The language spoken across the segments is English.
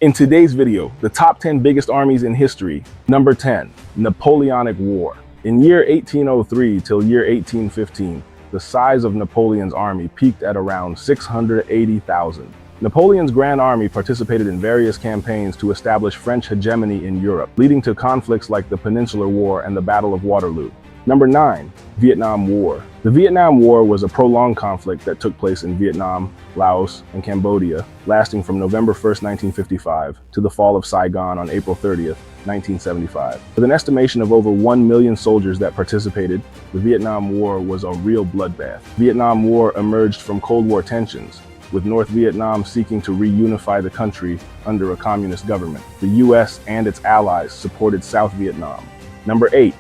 In today's video, the top 10 biggest armies in history. Number 10, Napoleonic War. In year 1803 till year 1815, the size of Napoleon's army peaked at around 680,000. Napoleon's Grand Army participated in various campaigns to establish French hegemony in Europe, leading to conflicts like the Peninsular War and the Battle of Waterloo. Number 9, Vietnam War. The Vietnam War was a prolonged conflict that took place in Vietnam, Laos, and Cambodia, lasting from November 1st, 1955 to the fall of Saigon on April 30th, 1975. With an estimation of over 1 million soldiers that participated, the Vietnam War was a real bloodbath. The Vietnam War emerged from Cold War tensions, with North Vietnam seeking to reunify the country under a communist government. The US and its allies supported South Vietnam. Number 8,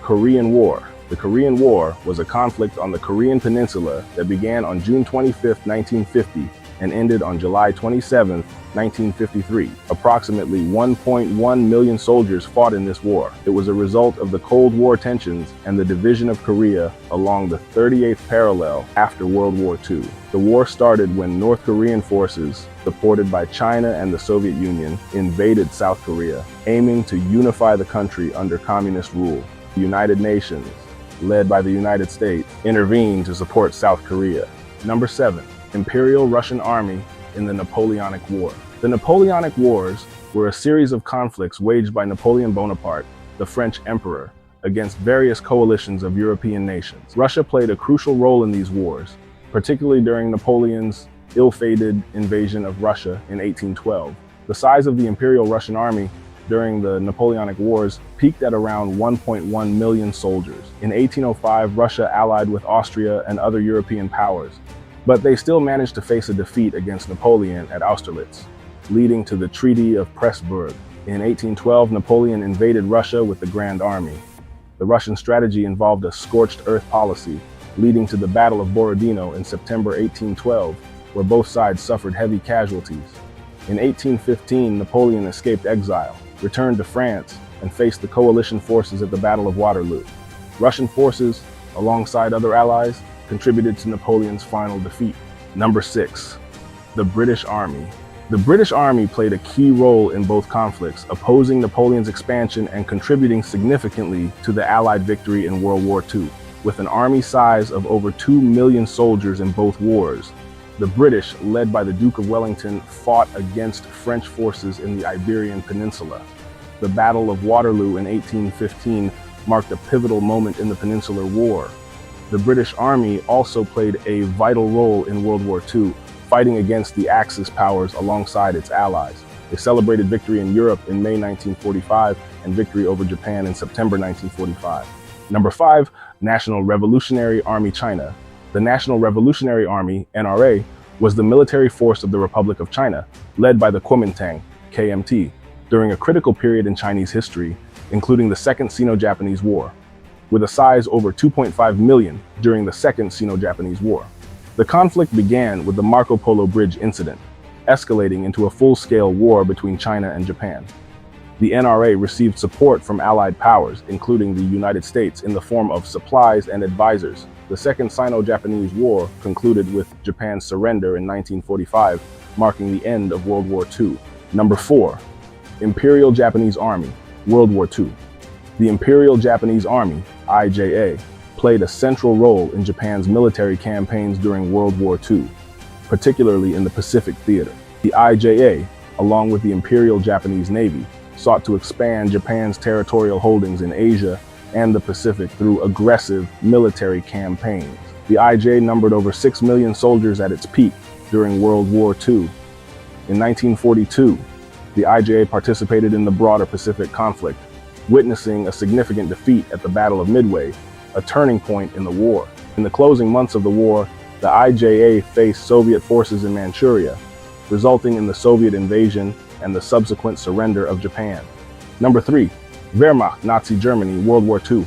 Korean War. The Korean War was a conflict on the Korean Peninsula that began on June 25, 1950 and ended on July 27, 1953. Approximately 1.1 million soldiers fought in this war. It was a result of the Cold War tensions and the division of Korea along the 38th parallel after World War II. The war started when North Korean forces, supported by China and the Soviet Union, invaded South Korea, aiming to unify the country under communist rule. The United Nations, led by the United States, intervened to support South Korea. Number 7, Imperial Russian Army in the Napoleonic War. The Napoleonic Wars were a series of conflicts waged by Napoleon Bonaparte, the French emperor, against various coalitions of European nations. Russia played a crucial role in these wars, particularly during Napoleon's ill-fated invasion of Russia in 1812. The size of the Imperial Russian Army during the Napoleonic Wars peaked at around 1.1 million soldiers. In 1805, Russia allied with Austria and other European powers, but they still managed to face a defeat against Napoleon at Austerlitz, leading to the Treaty of Pressburg. In 1812, Napoleon invaded Russia with the Grand Army. The Russian strategy involved a scorched earth policy, leading to the Battle of Borodino in September 1812, where both sides suffered heavy casualties. In 1815, Napoleon escaped exile, returned to France, and faced the coalition forces at the Battle of Waterloo. Russian forces, alongside other allies, contributed to Napoleon's final defeat. Number 6, the British Army. The British Army played a key role in both conflicts, opposing Napoleon's expansion and contributing significantly to the Allied victory in World War II. With an army size of over 2 million soldiers in both wars, the British, led by the Duke of Wellington, fought against French forces in the Iberian Peninsula. The Battle of Waterloo in 1815 marked a pivotal moment in the Peninsular War. The British Army also played a vital role in World War II, fighting against the Axis powers alongside its allies. They celebrated victory in Europe in May 1945 and victory over Japan in September 1945. Number 5, National Revolutionary Army China. The National Revolutionary Army, NRA, was the military force of the Republic of China, led by the Kuomintang, KMT, during a critical period in Chinese history, including the Second Sino-Japanese War, with a size over 2.5 million during the Second Sino-Japanese War. The conflict began with the Marco Polo Bridge incident, escalating into a full-scale war between China and Japan. The NRA received support from Allied powers, including the United States, in the form of supplies and advisors. The Second Sino-Japanese War concluded with Japan's surrender in 1945, marking the end of World War II. Number 4, Imperial Japanese Army, World War II. The Imperial Japanese Army, IJA, played a central role in Japan's military campaigns during World War II, particularly in the Pacific Theater. The IJA, along with the Imperial Japanese Navy, sought to expand Japan's territorial holdings in Asia and the Pacific through aggressive military campaigns. The IJA numbered over 6 million soldiers at its peak during World War II. In 1942, the IJA participated in the broader Pacific conflict, witnessing a significant defeat at the Battle of Midway, a turning point in the war. In the closing months of the war, the IJA faced Soviet forces in Manchuria, resulting in the Soviet invasion and the subsequent surrender of Japan. Number 3, Wehrmacht, Nazi Germany, World War II.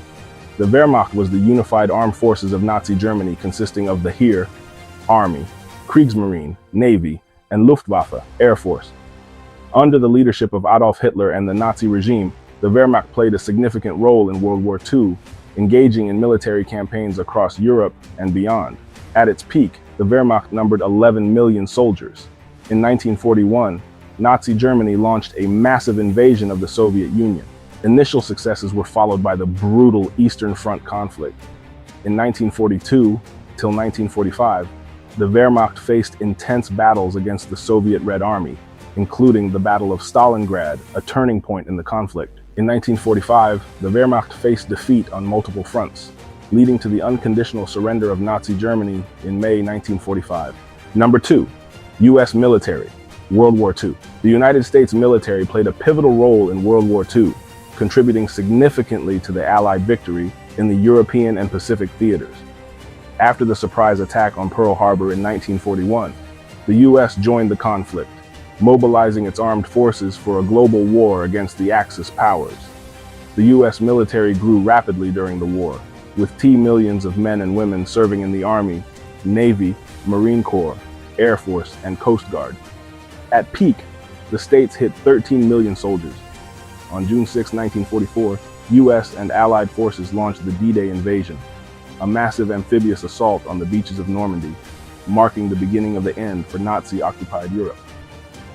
The Wehrmacht was the unified armed forces of Nazi Germany, consisting of the Heer, Army, Kriegsmarine, Navy, and Luftwaffe, Air Force. Under the leadership of Adolf Hitler and the Nazi regime, the Wehrmacht played a significant role in World War II, engaging in military campaigns across Europe and beyond. At its peak, the Wehrmacht numbered 11 million soldiers. In 1941, Nazi Germany launched a massive invasion of the Soviet Union. Initial successes were followed by the brutal Eastern Front conflict. In 1942 till 1945, the Wehrmacht faced intense battles against the Soviet Red Army, including the Battle of Stalingrad, a turning point in the conflict. In 1945, the Wehrmacht faced defeat on multiple fronts, leading to the unconditional surrender of Nazi Germany in May 1945. Number 2, U.S. military, World War II. The United States military played a pivotal role in World War II, contributing significantly to the Allied victory in the European and Pacific theaters. After the surprise attack on Pearl Harbor in 1941, the U.S. joined the conflict, mobilizing its armed forces for a global war against the Axis powers. The U.S. military grew rapidly during the war, with millions of men and women serving in the Army, Navy, Marine Corps, Air Force, and Coast Guard. At peak, the states hit 13 million soldiers. On June 6, 1944, U.S. and Allied forces launched the D-Day invasion, a massive amphibious assault on the beaches of Normandy, marking the beginning of the end for Nazi-occupied Europe.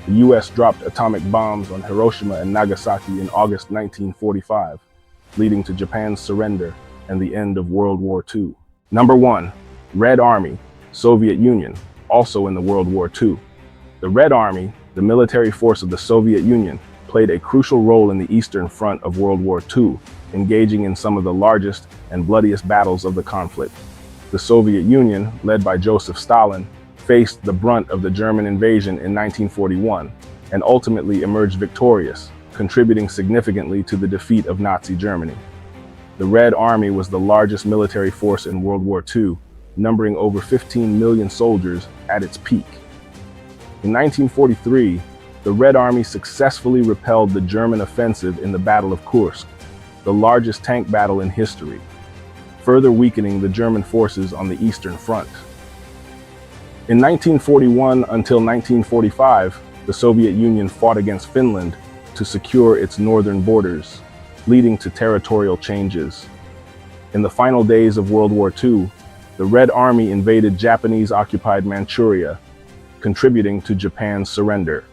The U.S. dropped atomic bombs on Hiroshima and Nagasaki in August 1945, leading to Japan's surrender and the end of World War II. Number 1, Red Army, Soviet Union, also in the World War II. The Red Army, the military force of the Soviet Union, played a crucial role in the Eastern Front of World War II, engaging in some of the largest and bloodiest battles of the conflict. The Soviet Union, led by Joseph Stalin, faced the brunt of the German invasion in 1941 and ultimately emerged victorious, contributing significantly to the defeat of Nazi Germany. The Red Army was the largest military force in World War II, numbering over 15 million soldiers at its peak. In 1943, the Red Army successfully repelled the German offensive in the Battle of Kursk, the largest tank battle in history, further weakening the German forces on the Eastern Front. In 1941 until 1945, the Soviet Union fought against Finland to secure its northern borders, leading to territorial changes. In the final days of World War II, the Red Army invaded Japanese-occupied Manchuria, contributing to Japan's surrender.